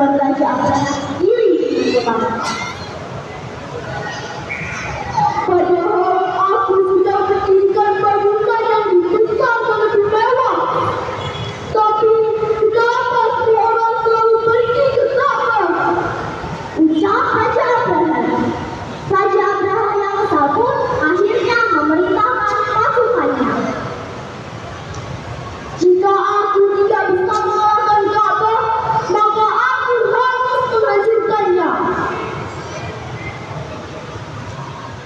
membuat Raja Abraham iri di kota. Padahal aku sudah berdirikan bangunan yang besar dan lebih mewah. Tapi kenapa semua orang selalu pergi ke sana? Ucap Raja Abraham. Raja Abraham yang kesal pun akhirnya memerintahkan pasukannya. Jika aku tidak bisa mengalahkan Ka'bah, maka aku harus menghancurkannya.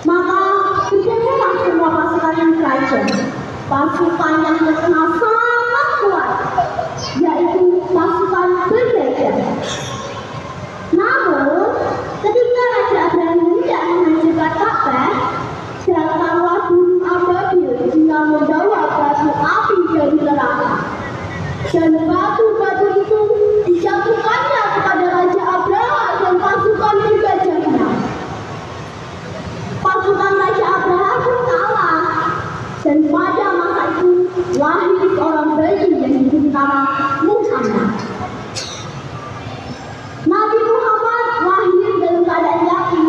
Maka berkumpullah semua pasukan kerajaan. Pasukan yang terkenal sangat kuat, yaitu pasukan bergajah. Namun, ketika Raja Abraham hendak menghancurkan Ka'bah, datanglah gunung Ababil yang membawa batu api dari neraka. Dan batu-batu itu dijatuhkannya kepada Raja Abraham dan pasukan bergajahnya. Pasukan Raja Abraham pun kalah. Dan pada masa itu lahir seorang bayi yang diberi nama Muhammad. Nabi Muhammad lahir dalam keadaan yatim.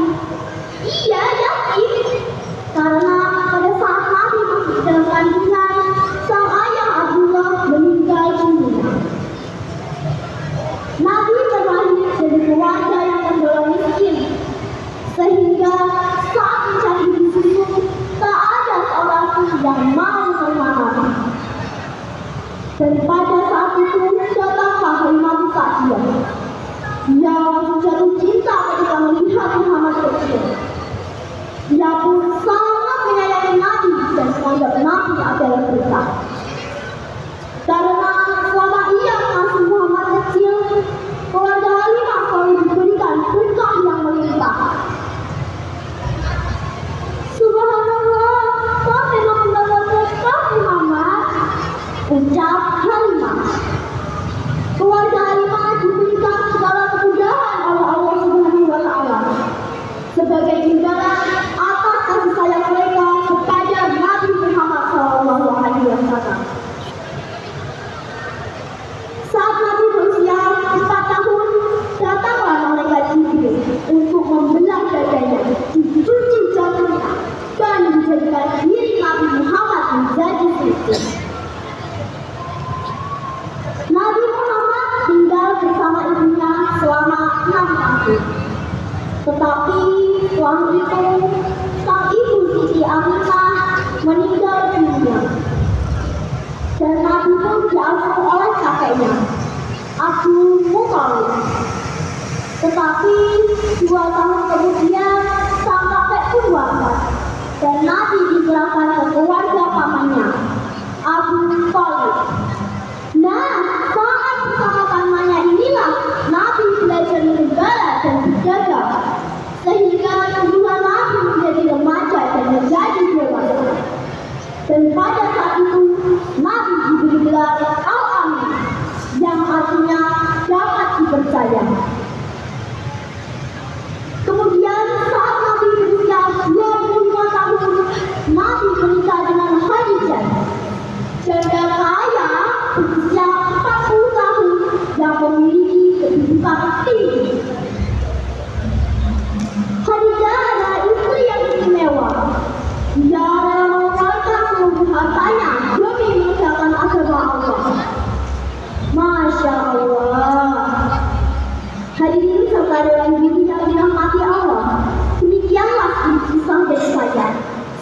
Iya, yatim. Karena pada saat Nabi masih dalam kandungan, sang ayah Abdullah meninggal dunia. Nabi terlahir dari keluarga yang tergolong miskin, sehingga saat mencari susu, tak ada seorang pun yang mau menerima Nabi. Dan pada saat itu datanglah Halimah Sa'diyah. Dia langsung jatuh cinta ketika melihat Muhammad kecil. Dia pun sangat menyayangi Nabi dan menganggap Nabi adalah berkah. Karena selama ia mengasuh Muhammad kecil, keluarga Halimah selalu diberikan berkah yang melimpah. Subhanallah, kau memang mendapat berkah Muhammad, ucap Halimah. Keluarga Halimah diberikan segala kemudahan oleh Allah Subhanahu wa Ta'ala sebagai imbalan atas kasih sayang mereka kepada Nabi Muhammad SAW. Saat Nabi berusia 4 tahun, datanglah malaikat Jibril untuk membelah dadanya, dicuci jantungnya, dan menjadikan diri Nabi Muhammad menjadi suci. Nabi Muhammad tinggal bersama ibunya selama 6 tahun. Tetapi setelah itu, sang ibu Siti Aminah meninggal dunia. Dan Nabi pun diasuh oleh kakeknya, Abdul Muthalib. Tetapi 2 tahun kemudian, sang kakek pun wafat. Dan Nabi diserahkan ke keluarga pamannya, Abu Thalib. Nah, saat bersama pamannya inilah Nabi belajar menggembala dan berjaga, sehingga tubuhan Nabi menjadi remaja dan menjadi dewasa. Dan pada saat itu Nabi diberi gelar Al-Amin, yang artinya dapat dipercaya. Kemudian saat Nabi berusia 25 tahun, Nabi menikah dengan Khadijah, janda kaya berusia 40 tahun yang memiliki kedudukan tinggi. Khadijah adalah istri yang istimewa. Dia rela mengeluarkan seluruh hartanya demi menegakkan agama Allah. Masya Allah. Hadirin serta dewan diri yang dirahmati Allah, demikianlah kisah dari saya.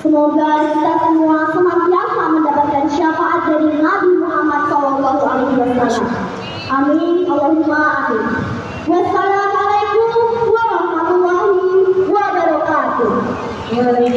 Semoga kita semua senantiasa mendapatkan syafaat dari Nabi Muhammad SAW. Amin. Allahumma amin. Wassalamualaikum warahmatullahi wabarakatuh.